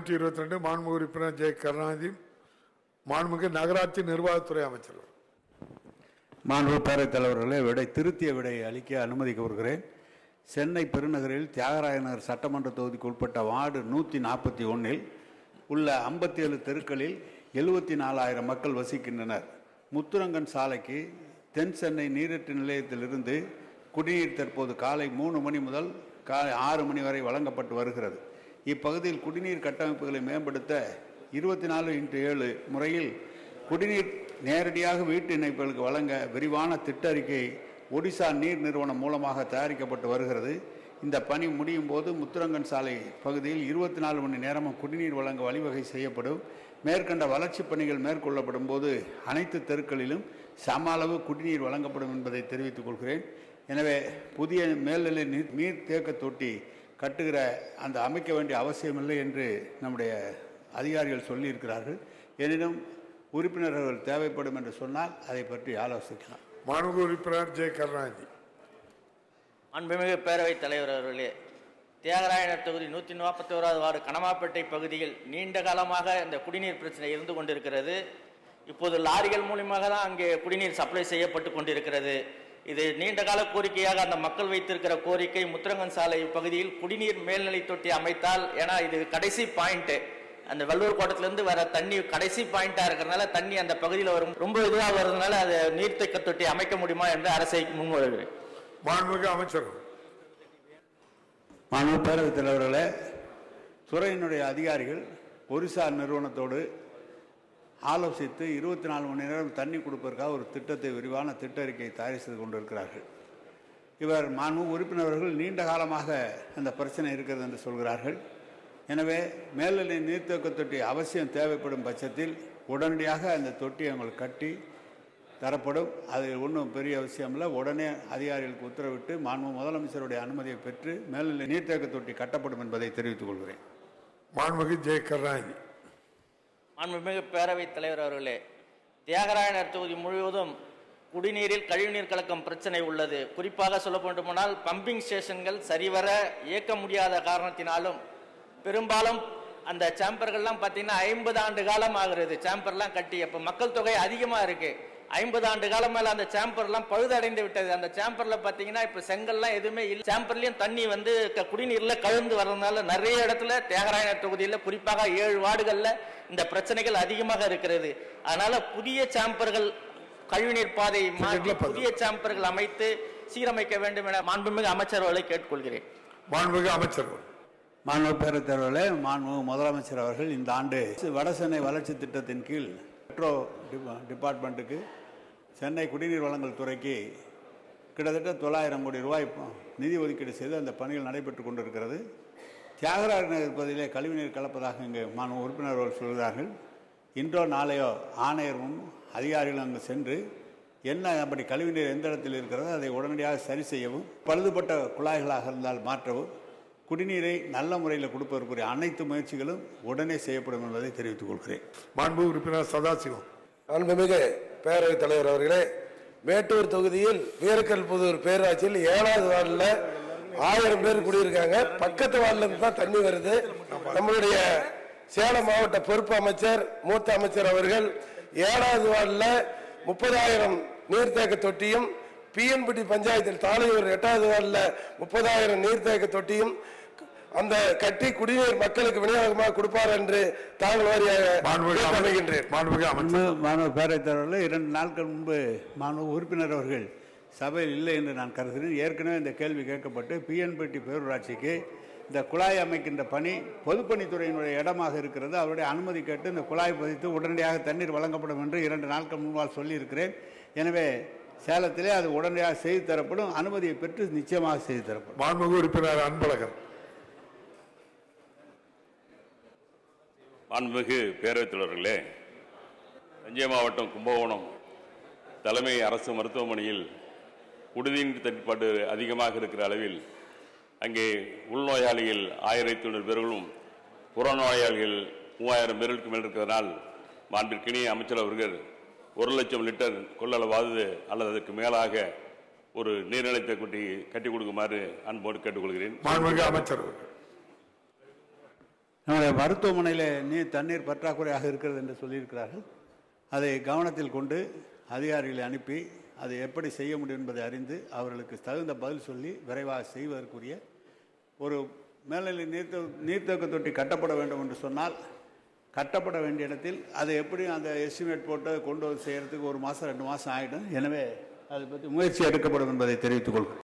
122 மாண்புமிகு உறுப்பினர் ஜெ கருணாநிதி. மாண்புமிகு நகராட்சி நிர்வாகத்துறை அமைச்சர். மாண்புமிகு பேரவைத் தலைவர்களே, திருத்திய விடையை அளிக்க அனுமதி கோருகிறேன். சென்னை பெருநகரில் தியாகராய நகர் சட்டமன்ற தொகுதிக்கு உட்பட்ட வார்டு 141 உள்ள 57 தெருக்களில் 74,000 மக்கள் வசிக்கின்றனர். முத்துரங்கன் சாலைக்கு தென் சென்னை நீரேற்று நிலையத்திலிருந்து குடிநீர் தற்போது காலை 3 மணி முதல் காலை 6 மணி வரை வழங்கப்பட்டு வருகிறது. இப்பகுதியில் குடிநீர் கட்டமைப்புகளை மேம்படுத்த 24x7 முறையில் குடிநீர் நேரடியாக வீட்டு இணைப்புகளுக்கு வழங்க விரிவான திட்ட அறிக்கை ஒடிசா நீர் நிறுவனம் மூலமாக தயாரிக்கப்பட்டு வருகிறது. இந்த பணி முடியும் போது முத்துரங்கன் சாலை பகுதியில் 24 மணி நேரமும் குடிநீர் வழங்க வழிவகை செய்யப்படும். மேற்கண்ட வளர்ச்சிப் பணிகள் மேற்கொள்ளப்படும் போது அனைத்து தெருக்களிலும் சம அளவு குடிநீர் வழங்கப்படும் என்பதை தெரிவித்துக் கொள்கிறேன். எனவே புதிய மேல்நிலை நீர் தேக்க தொட்டி கட்டுகிற அந்த அமைக்க வேண்டிய அவசியமில்லை என்று நம்முடைய அதிகாரிகள் சொல்லியிருக்கிறார்கள். எனினும் உறுப்பினர்கள் தேவைப்படும் என்று சொன்னால் அதை பற்றி ஆலோசிக்கலாம். மாண்புமிகு உறுப்பினர் ஜெ கருணாநிதி. மாண்புமிகு பேரவைத் தலைவர் அவர்களே, தியாகராயநகர் தொகுதி 141வது வார்டு கனமாப்பேட்டை பகுதியில் நீண்ட காலமாக இந்த குடிநீர் பிரச்சனை இருந்து கொண்டிருக்கிறது. இப்போது லாரிகள் மூலமாக தான் அங்கே குடிநீர் சப்ளை செய்யப்பட்டு கொண்டிருக்கிறது. இது நீண்ட கால கோரிக்கையாக அந்த மக்கள் வைத்திருக்கிற கோரிக்கை முத்துரங்கன் சாலை பகுதியில் குடிநீர் மேல்நிலை தொட்டி அமைத்தால், ஏன்னா இது கடைசி பாயிண்ட், அந்த வள்ளூர் கோட்டத்திலிருந்து வர தண்ணி கடைசி பாயிண்டா இருக்கிறதுனால தண்ணி அந்த பகுதியில் வரும் ரொம்ப இதுவாக வருதுனால அது நீர்த்தேக்க தொட்டி அமைக்க முடியுமா என்று அரசை முன்வருகிறேன். மாண்புமிகு அமைச்சர். மாண்புமிகு பேரவைத் தலைவர்களே, துறையினுடைய அதிகாரிகள் ஒரிசா நிறுவனத்தோடு ஆலோசித்து 24 மணி நேரம் தண்ணி கொடுப்பதற்காக ஒரு திட்டத்தை விரிவான திட்ட அறிக்கையை தயார் செய்து கொண்டிருக்கிறார்கள். இவர் மாண்புமிகு உறுப்பினர்கள் நீண்ட காலமாக அந்த பிரச்சனை இருக்கிறது என்று சொல்கிறார்கள். எனவே மேல்நிலை நீர்த்தேக்க தொட்டி அவசியம் தேவைப்படும் பட்சத்தில் உடனடியாக அந்த தொட்டி அவங்களுக்கு கட்டி தரப்படும். அது ஒன்றும் பெரிய அவசியம் இல்லை. உடனே அதிகாரிகளுக்கு உத்தரவிட்டு மாண்புமிகு முதலமைச்சருடைய அனுமதியை பெற்று மேல்நிலை நீர்த்தேக்க தொட்டி கட்டப்படும் என்பதை தெரிவித்துக் கொள்கிறேன். மாண்புமிகு ஜெ கருணாநிதி. மாண்புமிகு பேரவைத் தலைவர் அவர்களே, தியாகராயநகர் தொகுதி முழுவதும் குடிநீரில் கழிவுநீர் கலக்கம் பிரச்சனை உள்ளது. குறிப்பாக சொல்ல வேண்டுமானால் பம்பிங் ஸ்டேஷன்கள் சரிவர இயக்க முடியாத காரணத்தினாலும் பெரும்பாலும் அந்த சேம்பர்கள்லாம் பார்த்தீங்கன்னா 50 ஆண்டு காலம் ஆகிறது சேம்பர்லாம் கட்டி. அப்போ மக்கள் தொகை அதிகமாக இருக்கு. 50 ஆண்டு காலம் மேலே அந்த சேம்பர்லாம் பழுதடைந்து விட்டது. அந்த சேம்பர்ல பார்த்தீங்கன்னா இப்போ செங்கல்லாம் எதுவுமே இல்லை. சேம்பர்லையும் தண்ணி வந்து குடிநீரில் கலந்து வர்றதுனால நிறைய இடத்துல தியாகராயநகர் தொகுதியில் குறிப்பாக 7 வார்டுகளில் இந்த பிரச்சனைகள் அதிகமாக இருக்கிறது. அதனால புதிய சேம்பர்கள் கழிவுநீர் பாதை மாற்றி புதிய சேம்பர்கள் அமைத்து சீரமைக்க வேண்டும் என மாண்புமிகு அமைச்சர்களை கேட்டுக்கொள்கிறேன். மாண்புமிகு அமைச்சர். மாண்புமிகு பேரவைத் தலைவர்களே, மாண்புமிகு முதலமைச்சர் அவர்கள் இந்த ஆண்டு வடசென்னை வளர்ச்சி திட்டத்தின் கீழ் மெட்ரோ டிபார்ட்மெண்ட்டுக்கு சென்னை குடிநீர் வழங்கல் துறைக்கு கிட்டத்தட்ட 900 கோடி ரூபாய் நிதி ஒதுக்கீடு செய்து அந்த பணிகள் நடைபெற்று கொண்டிருக்கிறது. தியாகராய நகர் பகுதியிலே கழிவுநீர் கலப்பதாக இங்கு மாண்புமிகு உறுப்பினர்கள் சொல்கிறார்கள். இன்றோ நாளையோ ஆணையரும் அதிகாரிகளும் அங்கு சென்று என்ன அப்படி கழிவுநீர் எந்த இடத்தில் இருக்கிறதோ அதை உடனடியாக சரி செய்யவும், பழுதுபட்ட குழாய்களாக இருந்தால் மாற்றவும், குடிநீரை நல்ல முறையில் கொடுப்பதற்குரிய அனைத்து முயற்சிகளும் உடனே செய்யப்படும் என்பதை தெரிவித்துக் கொள்கிறேன். மாண்புமிகு உறுப்பினர் சதாசிவம். மாண்புமிகு பேரவைத் தலைவர் அவர்களே, மேட்டூர் தொகுதியில் வீரக்கல்புதூர் பேராட்சியில் 7வது வார்டில் 1000 பேர் குடியிருக்காங்க. பக்கத்து வார்டில் இருந்து தான் தண்ணி வருது. நம்மளுடைய சேலம் மாவட்ட பொறுப்பு அமைச்சர் மூத்த அமைச்சர் அவர்கள் 7வது வார்டில் 30,000 நீர்த்தேக்க தொட்டியும், பிஎன்பட்டி பஞ்சாயத்தில் தாளையூர் 8வது வார்டில் 30,000 நீர்த்தேக்க தொட்டியும் அந்த கட்டி குடிநீர் மக்களுக்கு விநியோகமாக கொடுப்பார் என்று தாங்கள் வாரியாக அமைகின்றேன். மாண்புமிகு பேரவைத் தலைவர்களே, 2 நாட்கள் முன்பு மாண்புமிகு உறுப்பினர் அவர்கள் சபையில் இல்லை என்று நான் கருதுகிறேன். ஏற்கனவே இந்த கேள்வி கேட்கப்பட்டு பிஎன்பட்டி பேரூராட்சிக்கு இந்த குழாய் அமைக்கின்ற பணி பொதுப்பணித்துறையினுடைய இடமாக இருக்கிறது. அவருடைய அனுமதி கேட்டு இந்த குழாய் பதித்து உடனடியாக தண்ணீர் வழங்கப்படும் என்று 2 நாட்கள் முன்பால் சொல்லியிருக்கிறேன். எனவே சேலத்திலே அது உடனடியாக செய்து தரப்படும். அனுமதியை பெற்று நிச்சயமாக செய்து தரப்படும். மாண்புமிகு உறுப்பினர் அன்பழகன். மாண்புமிகு பேரவைத் தலைவர்களே, தஞ்சை மாவட்டம் கும்பகோணம் தலைமை அரசு மருத்துவமனையில் குடிநீர் தட்டுப்பாடு அதிகமாக இருக்கிற அளவில் அங்கே உள்நோயாளிகள் 1500 பேர்களும் புறநோயாளிகள் 3000 பேர்களுக்கு மேல் இருக்கிறதனால் மாண்பிற்கினிய அமைச்சர் அவர்கள் 1,00,000 லிட்டர் கொள்ளளவாவது அல்லது அதற்கு மேலாக ஒரு நீர்நிலைத்தை கட்டி கொடுக்குமாறு அன்போடு கேட்டுக்கொள்கிறேன். மாண்புமிகு அமைச்சர். நம்முடைய மருத்துவமனையில் தண்ணீர் பற்றாக்குறையாக இருக்கிறது என்று சொல்லியிருக்கிறார்கள். அதை கவனத்தில் கொண்டு அதிகாரிகளை அனுப்பி அதை எப்படி செய்ய முடியும் என்பதை அறிந்து அவர்களுக்கு தகுந்த பதில் சொல்லி விரைவாக செய்வதற்குரிய ஒரு மேல்நிலை நீர்த்தேக்க தொட்டி கட்டப்பட வேண்டும் என்று சொன்னால் கட்டப்பட வேண்டிய இடத்தில் அதை எப்படி அந்த எஸ்டிமேட் போட்டு கொண்டு வந்து செய்கிறதுக்கு 1 மாதம் 2 மாதம் ஆகிடும். எனவே அதை பற்றி முயற்சி எடுக்கப்படும் என்பதை தெரிவித்துக் கொள்கிறேன்.